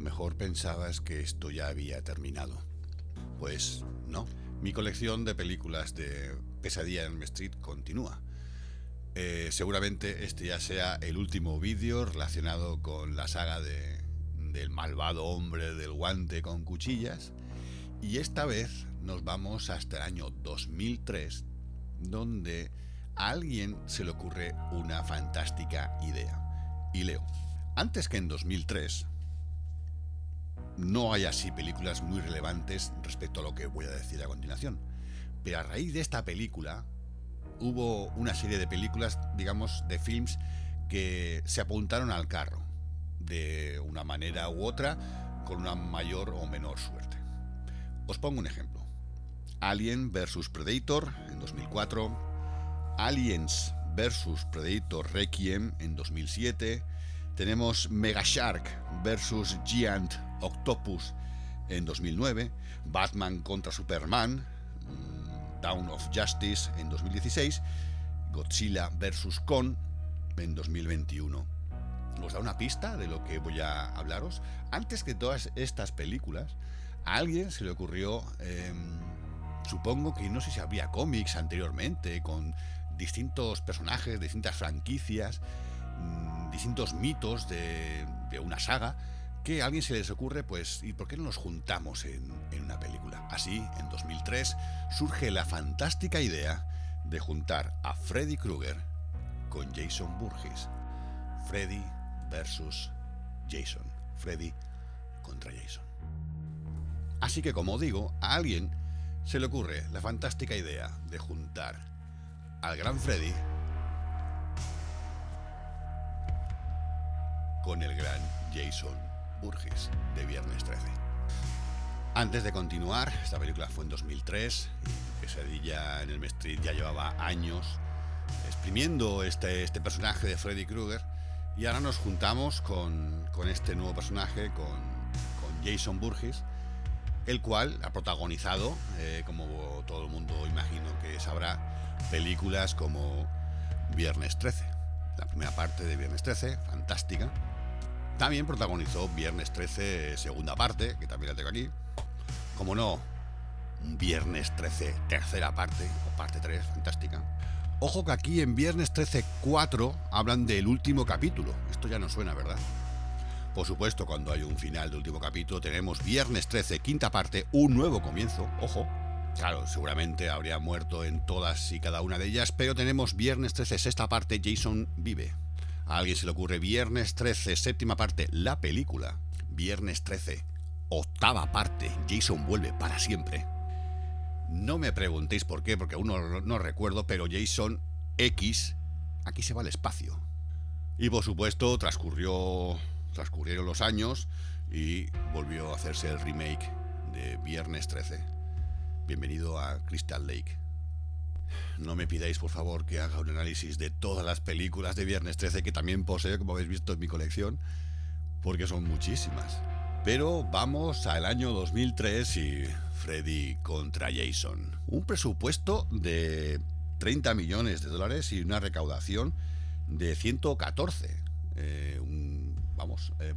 mejor pensabas que esto ya había terminado. Pues no. Mi colección de películas de Pesadilla en Elm Street continúa. Seguramente este ya sea el último vídeo relacionado con la saga del malvado hombre del guante con cuchillas. Y esta vez nos vamos hasta el año 2003, donde a alguien se le ocurre una fantástica idea. Y leo: antes que en 2003, no hay así películas muy relevantes respecto a lo que voy a decir a continuación. Pero a raíz de esta película, hubo una serie de películas, digamos, de films que se apuntaron al carro, de una manera u otra, con una mayor o menor suerte. Os pongo un ejemplo. Alien vs Predator en 2004, Aliens vs Predator Requiem en 2007, tenemos Mega Shark vs Giant Octopus en 2009, Batman contra Superman, Dawn of Justice en 2016, Godzilla vs Kong en 2021. ¿Os da una pista de lo que voy a hablaros? Antes que todas estas películas, a alguien se le ocurrió, supongo que no sé si habría cómics anteriormente, con distintos personajes, distintas franquicias, distintos mitos de una saga, que a alguien se les ocurre, pues, ¿y por qué no nos juntamos en una película? Así, en 2003, surge la fantástica idea de juntar a Freddy Krueger con Jason Voorhees. Freddy versus Jason. Freddy contra Jason. Así que, como digo, a alguien se le ocurre la fantástica idea de juntar al gran Freddy con el gran Jason Voorhees de Viernes 13. Antes de continuar, esta película fue en 2003 y Pesadilla en Elm Street ya llevaba años exprimiendo este personaje de Freddy Krueger, y ahora nos juntamos con este nuevo personaje, con Jason Voorhees, el cual ha protagonizado, como todo el mundo imagino que sabrá, películas como Viernes 13. La primera parte de Viernes 13, fantástica. También protagonizó Viernes 13, segunda parte, que también la tengo aquí. Como no, Viernes 13, tercera parte, o parte 3, fantástica. Ojo que aquí en Viernes 13 4 hablan del último capítulo. Esto ya no suena, ¿verdad? Por supuesto, cuando hay un final del último capítulo, tenemos Viernes 13, quinta parte, un nuevo comienzo. Ojo. Claro, seguramente habría muerto en todas y cada una de ellas, pero tenemos Viernes 13, sexta parte, Jason vive. A alguien se le ocurre Viernes 13, séptima parte, la película. Viernes 13, octava parte, Jason vuelve para siempre. No me preguntéis por qué, porque aún no recuerdo, pero Jason X, aquí se va al espacio. Y por supuesto, transcurrieron los años y volvió a hacerse el remake de Viernes 13. Bienvenido a Crystal Lake. No me pidáis, por favor, que haga un análisis de todas las películas de Viernes 13 que también poseo, como habéis visto en mi colección, porque son muchísimas. Pero vamos al año 2003 y Freddy contra Jason. Un presupuesto de 30 millones de dólares y una recaudación de 114.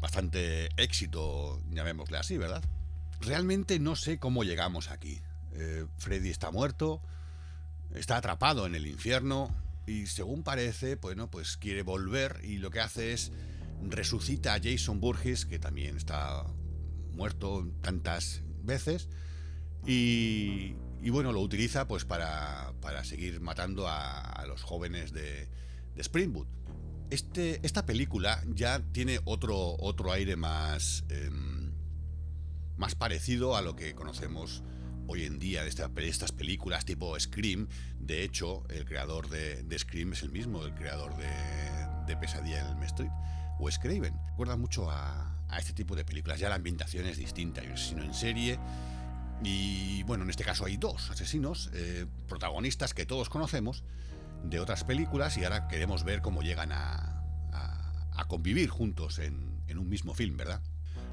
Bastante éxito, llamémosle así, ¿verdad? Realmente no sé cómo llegamos aquí. Freddy está muerto, está atrapado en el infierno y, según parece, pues quiere volver, y lo que hace es resucita a Jason Voorhees, que también está muerto tantas veces, y bueno, lo utiliza pues para seguir matando a los jóvenes de Springwood. Esta película ya tiene otro aire más parecido a lo que conocemos hoy en día de estas películas tipo Scream. De hecho, el creador de Scream es el mismo del creador de Pesadilla en Elm Street, Wes Craven. Recuerda mucho a este tipo de películas. Ya la ambientación es distinta. Hay un asesino en serie y, bueno, en este caso hay dos asesinos protagonistas que todos conocemos de otras películas, y ahora queremos ver cómo llegan a convivir juntos en un mismo film, ¿verdad?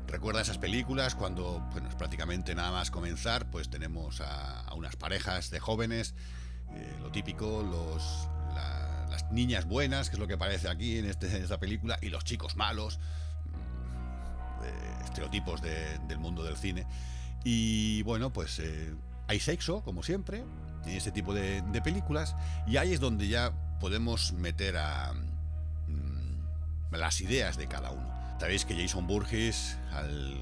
Recuerda esas películas cuando, bueno, prácticamente nada más comenzar, pues tenemos a unas parejas de jóvenes, lo típico, las niñas buenas, que es lo que parece aquí en esta película, y los chicos malos. estereotipos del mundo del cine. Y bueno, pues hay sexo, como siempre, en este tipo de películas, y ahí es donde ya podemos meter a las ideas de cada uno. Sabéis que Jason Voorhees,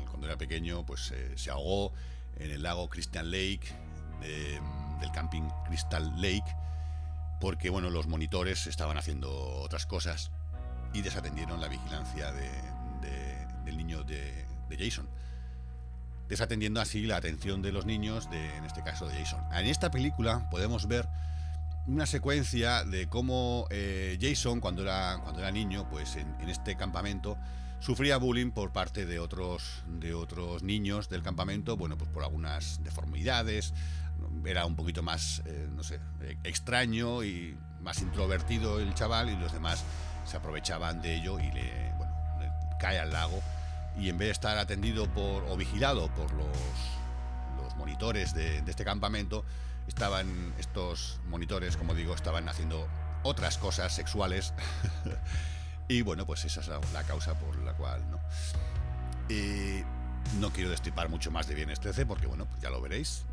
cuando era pequeño, pues se ahogó en el lago Crystal Lake, del camping Crystal Lake, porque bueno, los monitores estaban haciendo otras cosas y desatendieron la vigilancia del niño de Jason, desatendiendo así la atención de los niños, en este caso de Jason. En esta película podemos ver una secuencia de cómo Jason, cuando era niño, pues en este campamento sufría bullying por parte de otros niños del campamento, bueno, pues por algunas deformidades. Era un poquito más, no sé, extraño y más introvertido el chaval, y los demás se aprovechaban de ello y le cae al lago. Y en vez de estar atendido o vigilado por los monitores de este campamento, estos monitores, como digo, estaban haciendo otras cosas sexuales. Y bueno, pues esa es la causa por la cual, ¿no? No quiero destripar mucho más de Viernes 13 porque, bueno, pues ya lo veréis.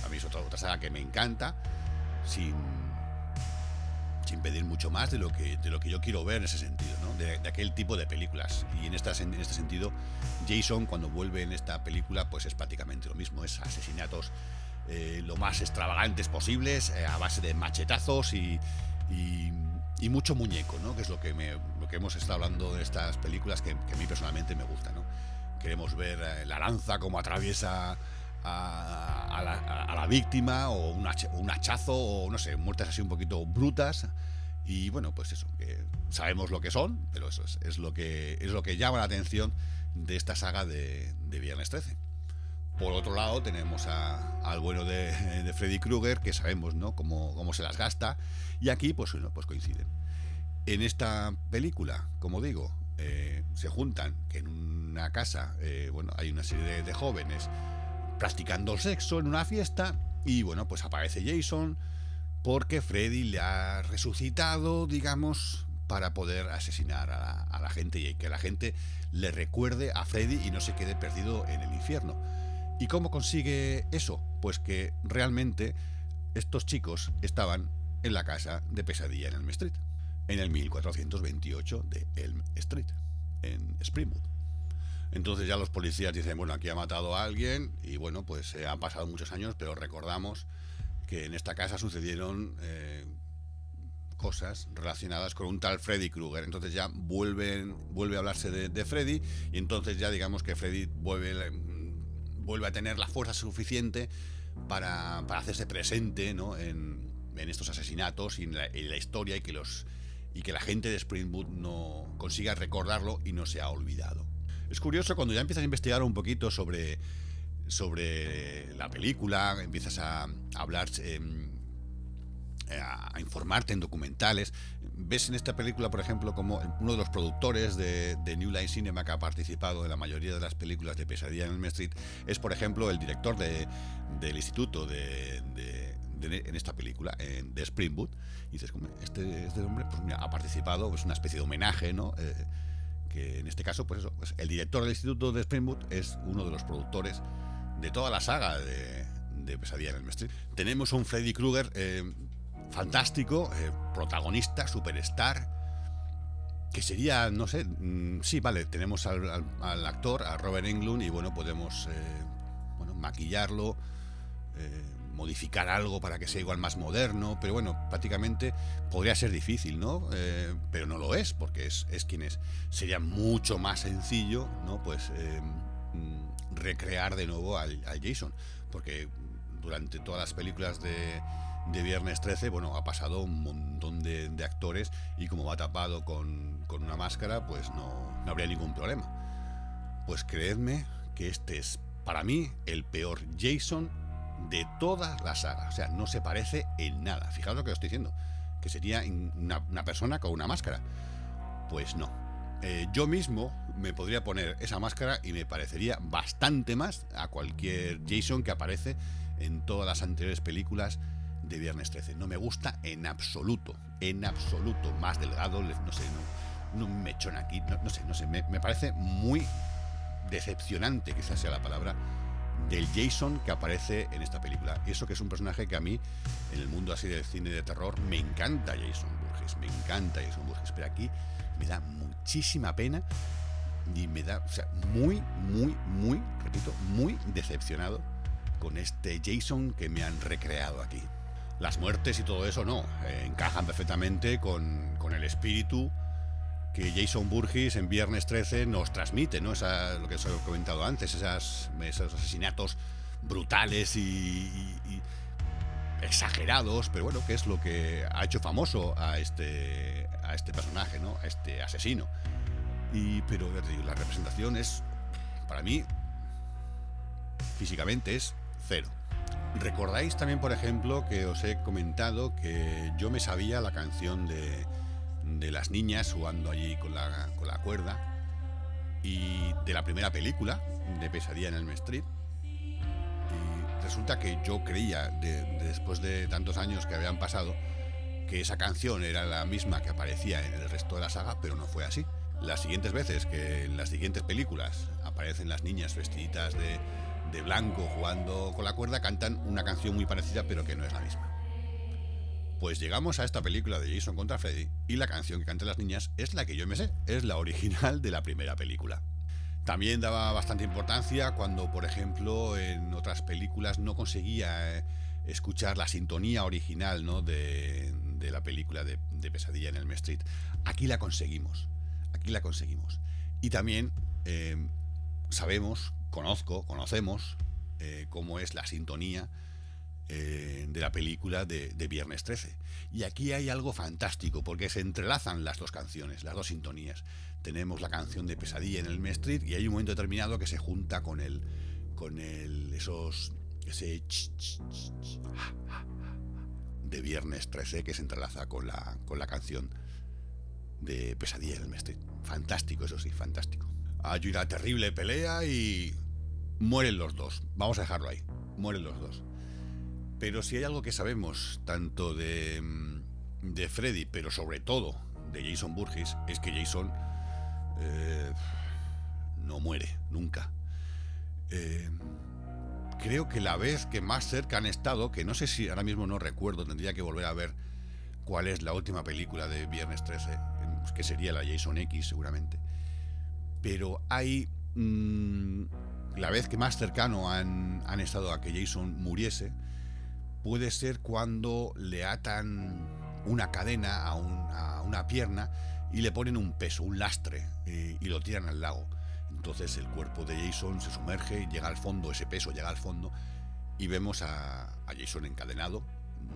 A mí es otra saga que me encanta, sin pedir mucho más de lo que yo quiero ver en ese sentido, ¿no? De aquel tipo de películas. Y en este sentido, Jason, cuando vuelve en esta película, pues es prácticamente lo mismo. Es asesinatos lo más extravagantes posibles, a base de machetazos y mucho muñeco, ¿no? Que es lo que hemos estado hablando de estas películas que a mí personalmente me gusta, ¿no? Queremos ver la lanza como atraviesa a la víctima, o un hachazo, o no sé, muertes así un poquito brutas. Y bueno, pues eso, que sabemos lo que son, pero eso es lo que llama la atención de esta saga de Viernes 13. Por otro lado, tenemos al bueno de Freddy Krueger, que sabemos, ¿no?, cómo se las gasta. Y aquí, pues bueno, pues coinciden. En esta película, como digo, se juntan, que en una casa, hay una serie de jóvenes practicando sexo en una fiesta, y bueno, pues aparece Jason porque Freddy le ha resucitado, digamos, para poder asesinar a la gente, y que la gente le recuerde a Freddy y no se quede perdido en el infierno. ¿Y cómo consigue eso? Pues que realmente estos chicos estaban en la casa de Pesadilla en Elm Street, en el 1428 de Elm Street, en Springwood. Entonces ya los policías dicen, bueno, aquí ha matado a alguien, y bueno, pues han pasado muchos años, pero recordamos que en esta casa sucedieron cosas relacionadas con un tal Freddy Krueger. Entonces ya vuelve a hablarse de Freddy, y entonces ya digamos que Freddy vuelve a tener la fuerza suficiente para hacerse presente, ¿no?, en estos asesinatos y en la historia, y que la gente de Springwood no consiga recordarlo y no se ha olvidado. Es curioso cuando ya empiezas a investigar un poquito sobre la película, empiezas a hablar, a informarte en documentales. Ves en esta película, por ejemplo, como uno de los productores de New Line Cinema, que ha participado en la mayoría de las películas de Pesadilla en Elm Street, es, por ejemplo, el director del instituto en esta película, de Springwood. Y dices, este hombre, pues mira, ha participado, es una especie de homenaje, ¿no? Que en este caso, pues eso, pues el director del instituto de Springwood es uno de los productores de toda la saga de Pesadilla en Elm Street. Tenemos un Freddy Krueger fantástico, protagonista, superstar, que sería, no sé, sí, vale, tenemos al actor, a Robert Englund, y bueno, podemos maquillarlo, modificar algo para que sea igual más moderno, pero bueno, prácticamente podría ser difícil, ¿no? Pero no lo es, porque es quien es. Sería mucho más sencillo, ¿no?, pues recrear de nuevo al Jason, porque durante todas las películas de Viernes 13, bueno, ha pasado un montón de actores, y como va tapado con una máscara, pues no habría ningún problema. Pues creedme que este es, para mí, el peor Jason de toda la saga. O sea, no se parece en nada. Fijaos lo que os estoy diciendo, que sería una persona con una máscara. Pues no. Yo mismo me podría poner esa máscara y me parecería bastante más a cualquier Jason que aparece en todas las anteriores películas de Viernes 13. No me gusta en absoluto, más delgado, no sé, no un mechón aquí, no sé, me parece muy decepcionante, quizás sea la palabra, del Jason que aparece en esta película. Y eso que es un personaje que a mí, en el mundo así del cine de terror, me encanta Jason Voorhees, pero aquí me da muchísima pena y me da, o sea, muy, repito, muy decepcionado con este Jason que me han recreado aquí. Las muertes y todo eso no, encajan perfectamente con el espíritu que Jason Voorhees en Viernes 13 nos transmite, ¿no? Lo que os he comentado antes, esos asesinatos brutales y exagerados, pero bueno, que es lo que ha hecho famoso a este personaje, ¿no? A este asesino. Pero ya te digo, la representación es, para mí, físicamente es cero. ¿Recordáis también, por ejemplo, que os he comentado que yo me sabía la canción de las niñas jugando allí con la cuerda, y de la primera película de Pesadilla en Elm Street? Y resulta que yo creía, después de tantos años que habían pasado, que esa canción era la misma que aparecía en el resto de la saga, pero no fue así. Las siguientes veces que en las siguientes películas aparecen las niñas vestiditas de blanco jugando con la cuerda, cantan una canción muy parecida, pero que no es la misma. Pues llegamos a esta película de Jason contra Freddy y la canción que cantan las niñas es la que yo me sé, es la original de la primera película. También daba bastante importancia cuando, por ejemplo, en otras películas no conseguía escuchar la sintonía original, ¿no? de la película de Pesadilla en Elm Street. Aquí la conseguimos. Y también conocemos cómo es la sintonía de la película de Viernes 13. Y aquí hay algo fantástico, porque se entrelazan las dos canciones, las dos sintonías. Tenemos la canción de Pesadilla en Elm Street y hay un momento determinado que se junta con ese de Viernes 13 que se entrelaza con la canción de Pesadilla en Elm Street. Fantástico, eso sí, fantástico. Hay una terrible pelea y mueren los dos. Vamos a dejarlo ahí. Mueren los dos. Pero si hay algo que sabemos, tanto de Freddy, pero sobre todo de Jason Voorhees, es que Jason no muere, nunca. Creo que la vez que más cerca han estado, que no sé si ahora mismo no recuerdo, tendría que volver a ver cuál es la última película de Viernes 13, que sería la Jason X seguramente. Pero hay... la vez que más cercano han estado a que Jason muriese puede ser cuando le atan una cadena a una pierna y le ponen un peso, un lastre, y lo tiran al lago. Entonces el cuerpo de Jason se sumerge, llega al fondo, ese peso llega al fondo, y vemos a Jason encadenado,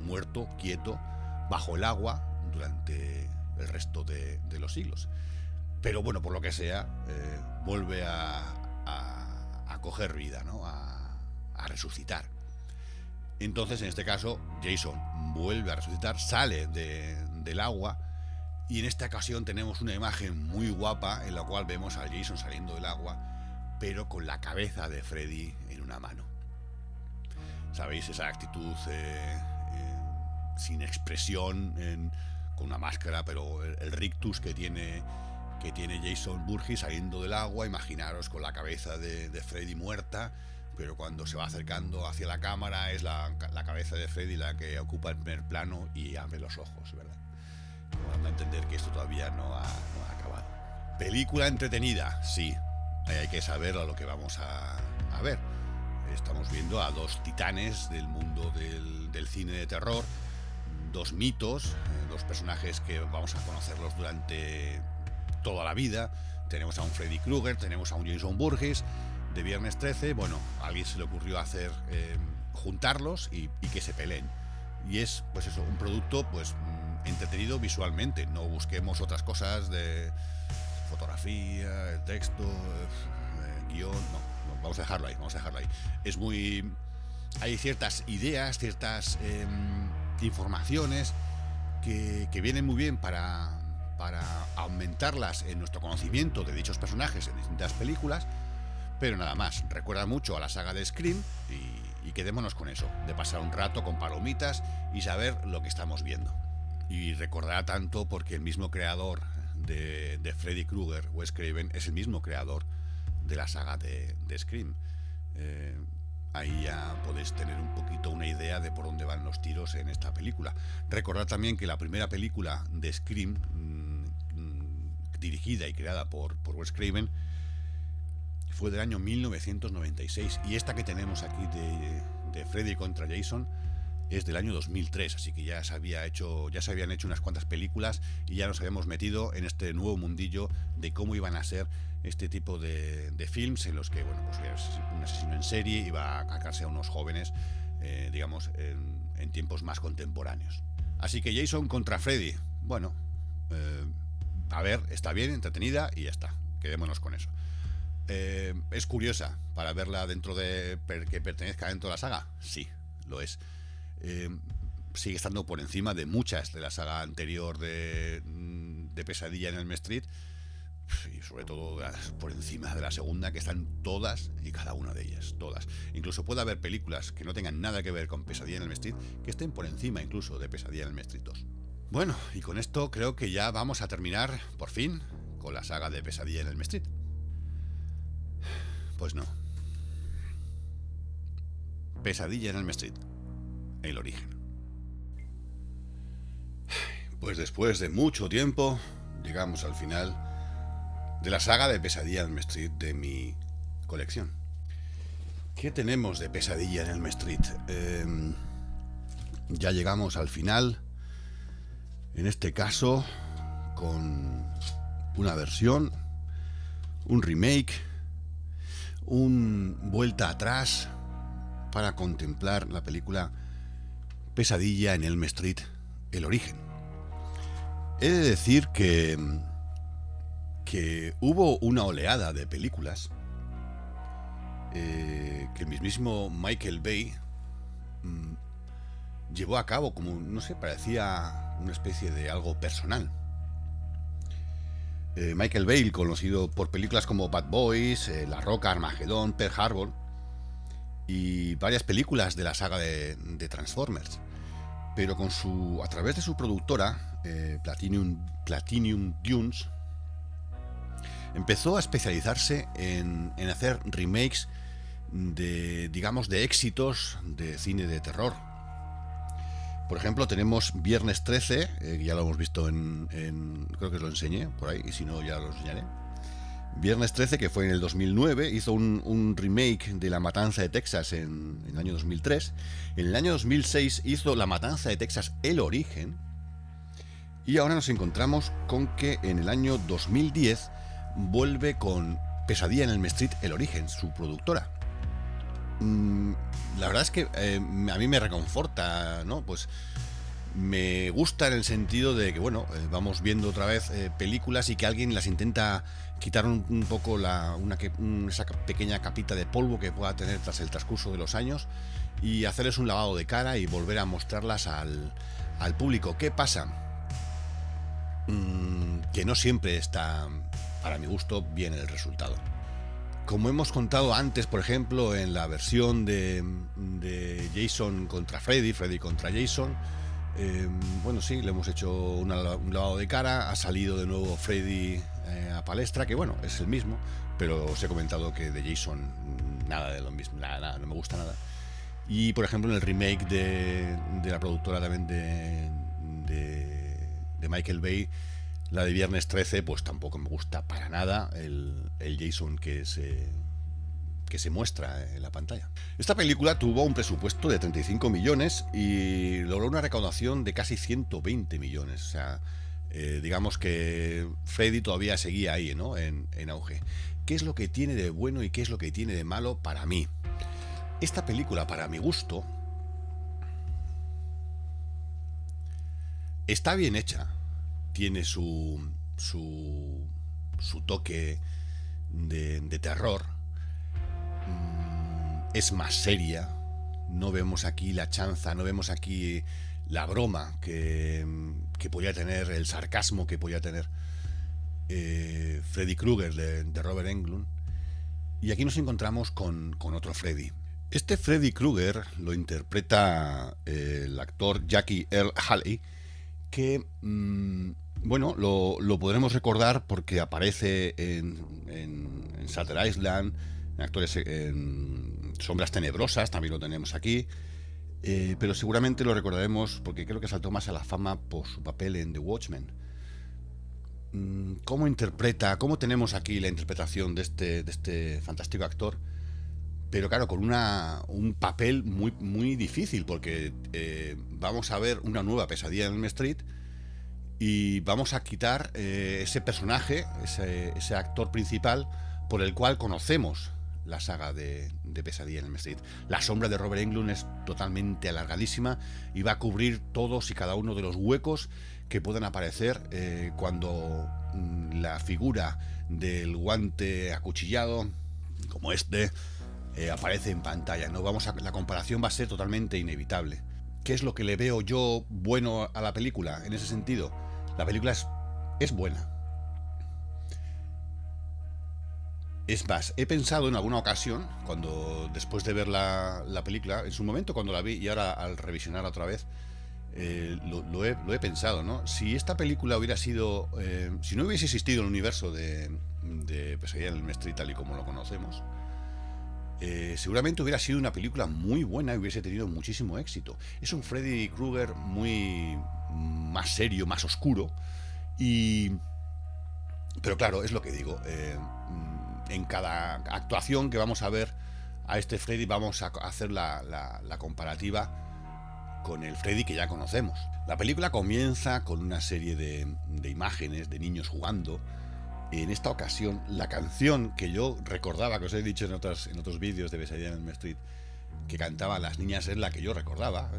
muerto, quieto, bajo el agua durante el resto de los siglos. Pero bueno, por lo que sea, vuelve a coger vida, ¿no? A resucitar. Entonces, en este caso, Jason vuelve a resucitar, sale del agua, y en esta ocasión tenemos una imagen muy guapa en la cual vemos a Jason saliendo del agua, pero con la cabeza de Freddy en una mano. ¿Sabéis? Esa actitud sin expresión, con una máscara, pero el rictus que tiene Jason Voorhees saliendo del agua. Imaginaros con la cabeza de Freddy muerta, pero cuando se va acercando hacia la cámara es la cabeza de Freddy la que ocupa el primer plano y abre los ojos, ¿verdad? Dando a entender que esto todavía no ha acabado. Película entretenida, sí. Hay que saber a lo que vamos a ver. Estamos viendo a dos titanes del mundo del cine de terror, dos mitos, dos personajes que vamos a conocerlos durante toda la vida. Tenemos a un Freddy Krueger, tenemos a un Jason Voorhees de Viernes 13. Bueno, a alguien se le ocurrió hacer juntarlos y que se peleen. Y es, pues eso, un producto pues entretenido visualmente. No busquemos otras cosas de fotografía, el texto, guión, no. Vamos a dejarlo ahí. Es muy... Hay ciertas ideas, ciertas informaciones que vienen muy bien para aumentarlas en nuestro conocimiento de dichos personajes en distintas películas, pero nada más. Recuerda mucho a la saga de Scream y quedémonos con eso, de pasar un rato con palomitas y saber lo que estamos viendo. Y recordará tanto porque el mismo creador de Freddy Krueger, Wes Craven, es el mismo creador de la saga de Scream. Ahí ya podéis tener un poquito una idea de por dónde van los tiros en esta película. Recordad también que la primera película de Scream, dirigida y creada por Wes Craven, fue del año 1996, y esta que tenemos aquí de Freddy contra Jason es del año 2003, así que ya se habían hecho unas cuantas películas y ya nos habíamos metido en este nuevo mundillo de cómo iban a ser este tipo de films en los que, bueno, pues un asesino en serie iba a cargarse a unos jóvenes, digamos, en tiempos más contemporáneos. Así que Jason contra Freddy, bueno, a ver, está bien, entretenida y ya está, quedémonos con eso. ¿Es curiosa para verla dentro de que pertenezca dentro de la saga? Sí, lo es. Sigue estando por encima de muchas de la saga anterior de Pesadilla en Elm Street, y sobre todo por encima de la segunda, que están todas y cada una de ellas, todas. Incluso puede haber películas que no tengan nada que ver con Pesadilla en Elm Street que estén por encima incluso de Pesadilla en Elm Street 2. Bueno, y con esto creo que ya vamos a terminar, por fin, con la saga de Pesadilla en Elm Street. Pues no. Pesadilla en Elm Street, el origen. Pues después de mucho tiempo llegamos al final de la saga de Pesadilla en Elm Street de mi colección. ¿Qué tenemos de Pesadilla en Elm Street? Ya llegamos al final, en este caso con una versión, un remake, un vuelta atrás para contemplar la película Pesadilla en Elm Street, el origen. He de decir que hubo una oleada de películas que el mismísimo Michael Bay llevó a cabo como, no sé, parecía una especie de algo personal. Michael Bay, conocido por películas como Bad Boys, La Roca, Armagedón, Pearl Harbor y varias películas de la saga de Transformers, pero a través de su productora, Platinum Dunes, empezó a especializarse en hacer remakes de éxitos de cine de terror. Por ejemplo, tenemos Viernes 13, que ya lo hemos visto creo que os lo enseñé por ahí, y si no ya lo enseñaré. Viernes 13, que fue en el 2009, hizo un remake de La Matanza de Texas en el año 2003. En el año 2006 hizo La Matanza de Texas, el origen. Y ahora nos encontramos con que en el año 2010 vuelve con Pesadilla en Elm Street, el origen, su productora. La verdad es que a mí me reconforta, ¿no? Pues me gusta en el sentido de que, bueno, vamos viendo otra vez películas y que alguien las intenta quitar un poco esa pequeña capita de polvo que pueda tener tras el transcurso de los años y hacerles un lavado de cara y volver a mostrarlas al público. ¿Qué pasa? Que no siempre está, para mi gusto, bien el resultado. Como hemos contado antes, por ejemplo, en la versión de Jason contra Freddy contra Jason, bueno, sí, le hemos hecho un lavado de cara, ha salido de nuevo Freddy a palestra, que bueno, es el mismo, pero os he comentado que de Jason nada de lo mismo, nada, no me gusta nada. Y por ejemplo en el remake de la productora también de Michael Bay, la de Viernes 13, pues tampoco me gusta para nada el Jason que se muestra en la pantalla. Esta película tuvo un presupuesto de 35 millones y logró una recaudación de casi 120 millones. O sea, digamos que Freddy todavía seguía ahí, ¿no? En auge. ¿Qué es lo que tiene de bueno y qué es lo que tiene de malo para mí? Esta película, para mi gusto, está bien hecha. Tiene su toque de terror. Es más seria. No vemos aquí la chanza, no vemos aquí la broma que podía tener, el sarcasmo que podía tener Freddy Krueger de Robert Englund. Y aquí nos encontramos con otro Freddy. Este Freddy Krueger lo interpreta el actor Jackie Earle Haley, que Bueno, lo podremos recordar porque aparece en Shutter Island, en actores en Sombras Tenebrosas, también lo tenemos aquí. Pero seguramente lo recordaremos porque creo que saltó más a la fama por su papel en The Watchmen. ¿Cómo interpreta? ¿Cómo tenemos aquí la interpretación de este fantástico actor? Pero claro, con un papel muy difícil, porque vamos a ver una nueva Pesadilla en Elm Street y vamos a quitar ese personaje, ese actor principal por el cual conocemos la saga de Pesadilla en Elm Street. La sombra de Robert Englund es totalmente alargadísima y va a cubrir todos y cada uno de los huecos que puedan aparecer cuando la figura del guante acuchillado, como este, aparece en pantalla. La comparación va a ser totalmente inevitable. ¿Qué es lo que le veo yo bueno a la película en ese sentido? La película es buena. Es más, he pensado en alguna ocasión, después de ver la película, en su momento cuando la vi y ahora al revisionarla otra vez, lo he pensado, ¿no? Si esta película hubiera sido, si no hubiese existido el universo de Pesadilla en Elm Street tal y como lo conocemos, seguramente hubiera sido una película muy buena y hubiese tenido muchísimo éxito. Es un Freddy Krueger más serio, más oscuro, pero claro, es lo que digo. En cada actuación que vamos a ver a este Freddy vamos a hacer la comparativa con el Freddy que ya conocemos. La película comienza con una serie de imágenes de niños jugando. En esta ocasión, la canción que yo recordaba, que os he dicho en otros vídeos de Pesadilla en Elm Street, que cantaban las niñas, es la que yo recordaba.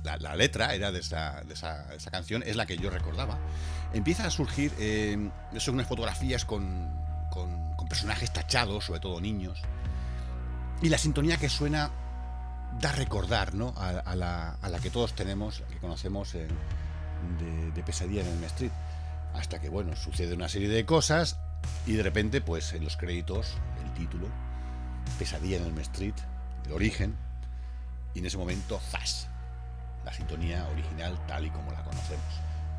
La letra era de esa canción, es la que yo recordaba. Empieza a surgir son unas fotografías con personajes tachados, sobre todo niños, y la sintonía que suena da a recordar, ¿no? a la que todos tenemos, la que conocemos de Pesadilla en Elm Street, hasta que bueno, sucede una serie de cosas y de repente pues en los créditos el título, Pesadilla en Elm Street, el origen, y en ese momento ¡zas!, la sintonía original tal y como la conocemos.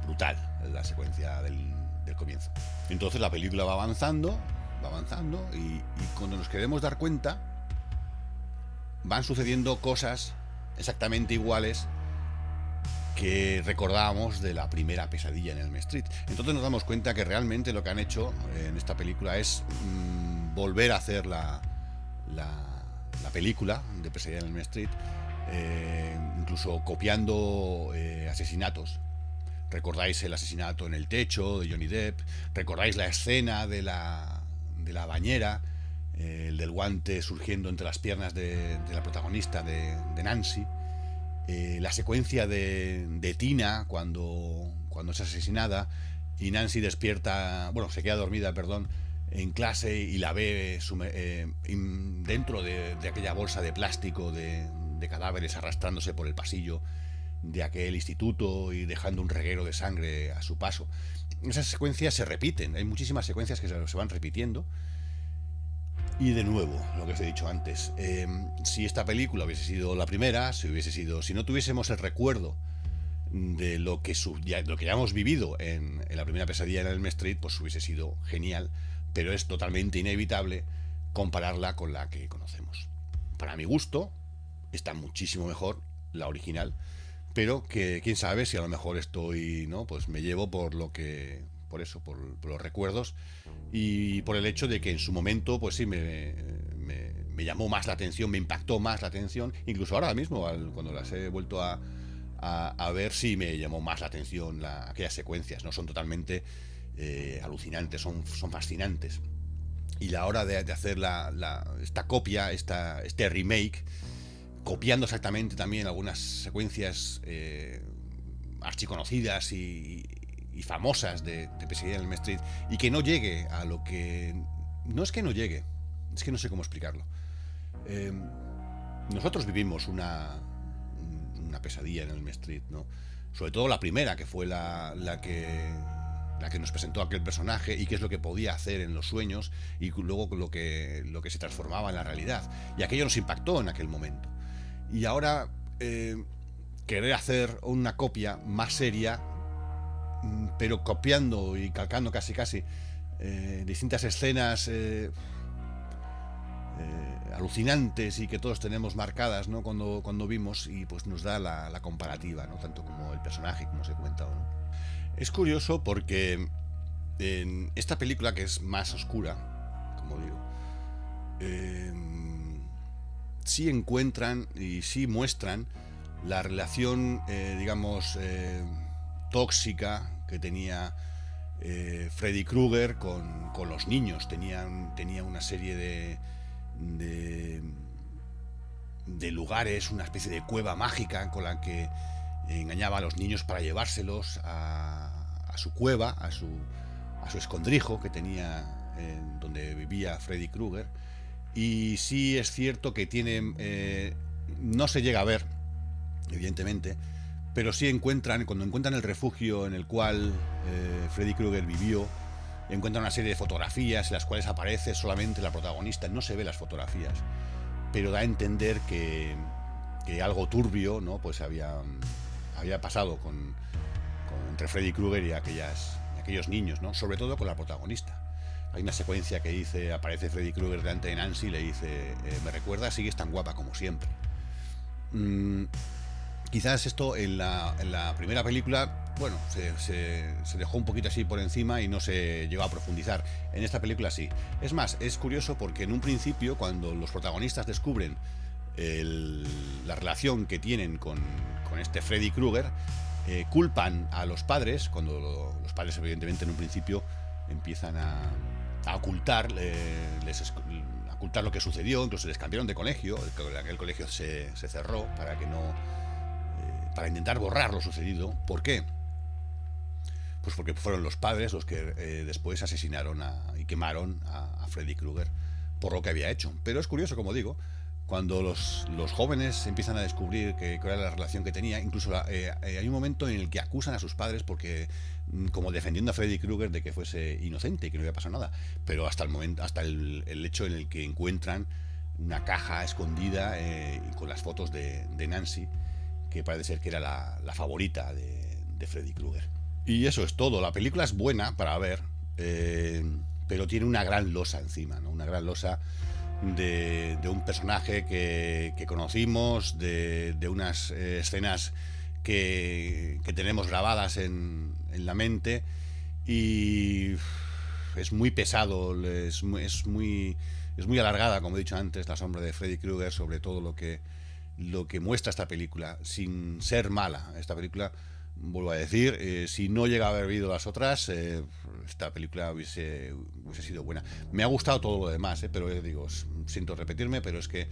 Brutal la secuencia del comienzo. Entonces la película va avanzando y cuando nos queremos dar cuenta van sucediendo cosas exactamente iguales que recordábamos de la primera Pesadilla en Elm Street. Entonces nos damos cuenta que realmente lo que han hecho en esta película es volver a hacer la película de Pesadilla en Elm Street, incluso copiando asesinatos. Recordáis el asesinato en el techo de Johnny Depp, recordáis la escena de la bañera, el del guante surgiendo entre las piernas de la protagonista, de Nancy, la secuencia de Tina cuando es asesinada y Nancy despierta, bueno, se queda dormida, perdón, en clase y la ve dentro de aquella bolsa de plástico de cadáveres arrastrándose por el pasillo de aquel instituto y dejando un reguero de sangre a su paso. Esas secuencias se repiten, hay muchísimas secuencias que se van repitiendo. Y de nuevo, lo que os he dicho antes, si esta película hubiese sido la primera, si no tuviésemos el recuerdo de lo que ya hemos vivido en la primera Pesadilla en Elm Street, pues hubiese sido genial, pero es totalmente inevitable compararla con la que conocemos. Para mi gusto, está muchísimo mejor la original, pero que quién sabe si a lo mejor pues me llevo por los recuerdos y por el hecho de que en su momento pues sí me llamó más la atención, me impactó más la atención, incluso ahora mismo cuando las he vuelto a ver, sí me llamó más la atención aquellas secuencias, no son totalmente alucinantes, son fascinantes. Y la hora de hacer esta copia, este remake, copiando exactamente también algunas secuencias archiconocidas y famosas de Pesadilla en Elm Street, y que no llegue a lo que... No es que no llegue, es que no sé cómo explicarlo. Nosotros vivimos una Pesadilla en Elm Street, ¿no? Sobre todo la primera, que fue la que nos presentó aquel personaje y qué es lo que podía hacer en los sueños y luego lo que se transformaba en la realidad. Y aquello nos impactó en aquel momento. Y ahora querer hacer una copia más seria pero copiando y calcando casi distintas escenas alucinantes y que todos tenemos marcadas, ¿no? Cuando vimos, y pues nos da la comparativa, ¿no? Tanto como el personaje, como os he comentado, ¿no? Es curioso porque en esta película, que es más oscura, como digo, sí encuentran y sí muestran la relación, digamos, tóxica que tenía Freddy Krueger con los niños. Tenía una serie de lugares, una especie de cueva mágica con la que engañaba a los niños para llevárselos a su cueva, a su escondrijo que tenía donde vivía Freddy Krueger. Y sí es cierto que tiene, no se llega a ver, evidentemente, pero sí cuando encuentran el refugio en el cual Freddy Krueger vivió, encuentran una serie de fotografías en las cuales aparece solamente la protagonista. No se ve las fotografías, pero da a entender que algo turbio, ¿no? Pues había pasado entre Freddy Krueger y aquellos niños, ¿no? Sobre todo con la protagonista. Hay una secuencia que aparece Freddy Krueger delante de Nancy y le dice, me recuerda, sigues tan guapa como siempre. Quizás esto en la primera película, bueno, se dejó un poquito así por encima y no se llegó a profundizar. En esta película sí. Es más, es curioso porque en un principio, cuando los protagonistas descubren la relación que tienen con este Freddy Krueger, culpan a los padres, los padres evidentemente en un principio empiezan a ocultar, ocultar lo que sucedió. Incluso les cambiaron de colegio. Aquel colegio se cerró para intentar borrar lo sucedido. ¿Por qué? Pues porque fueron los padres los que después asesinaron y quemaron a Freddy Krueger por lo que había hecho. Pero es curioso, como digo, cuando los jóvenes empiezan a descubrir que era la relación que tenía. Incluso hay un momento en el que acusan a sus padres porque, como defendiendo a Freddy Krueger de que fuese inocente y que no había pasado nada. Pero hasta el hecho en el que encuentran una caja escondida con las fotos de Nancy, que parece ser que era la favorita de Freddy Krueger. Y eso es todo. La película es buena para ver, pero tiene una gran losa encima, ¿no? Una gran losa de un personaje que conocimos, de unas escenas que tenemos grabadas en la mente, y es muy pesado, es muy alargada, como he dicho antes, la sombra de Freddy Krueger sobre todo lo que muestra esta película, sin ser mala. Esta película, vuelvo a decir, si no llega a haber visto las otras, esta película hubiese sido buena. Me ha gustado todo lo demás, pero digo, siento repetirme, pero es que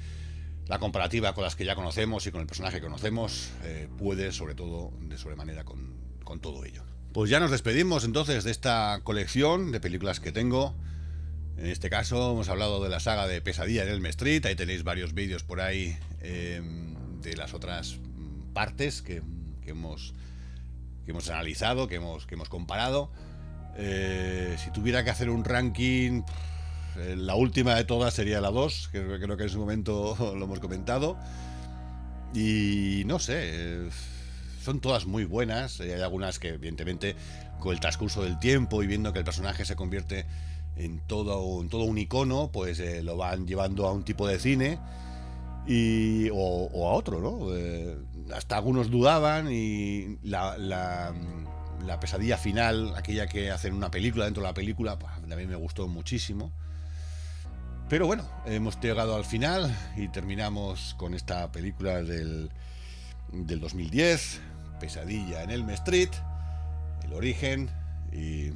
la comparativa con las que ya conocemos y con el personaje que conocemos puede, sobre todo, de sobremanera con todo ello. Pues ya nos despedimos entonces de esta colección de películas que tengo. En este caso hemos hablado de la saga de Pesadilla en Elm Street. Ahí tenéis varios vídeos por ahí de las otras partes que hemos analizado, que hemos comparado. Si tuviera que hacer un ranking, la última de todas sería la 2, que creo que en su momento lo hemos comentado. Y no sé, son todas muy buenas. Hay algunas que, evidentemente, con el transcurso del tiempo y viendo que el personaje se convierte en todo un icono, pues lo van llevando a un tipo de cine o a otro, ¿no? Hasta algunos dudaban, y la pesadilla final, aquella que hacen una película dentro de la película, pues, a mí me gustó muchísimo. Pero bueno, hemos llegado al final y terminamos con esta película del 2010, Pesadilla en Elm Street, el origen, y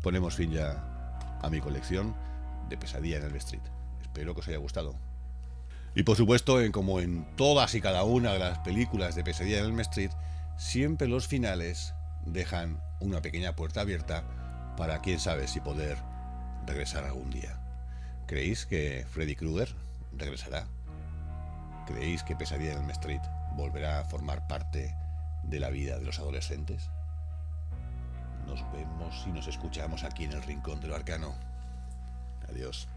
ponemos fin ya a mi colección de Pesadilla en Elm Street. Espero que os haya gustado. Y por supuesto, como en todas y cada una de las películas de Pesadilla en Elm Street, siempre los finales dejan una pequeña puerta abierta para quién sabe si poder regresar algún día. ¿Creéis que Freddy Krueger regresará? ¿Creéis que Pesadilla en Elm Street volverá a formar parte de la vida de los adolescentes? Nos vemos y nos escuchamos aquí en el Rincón de lo Arcano. Adiós.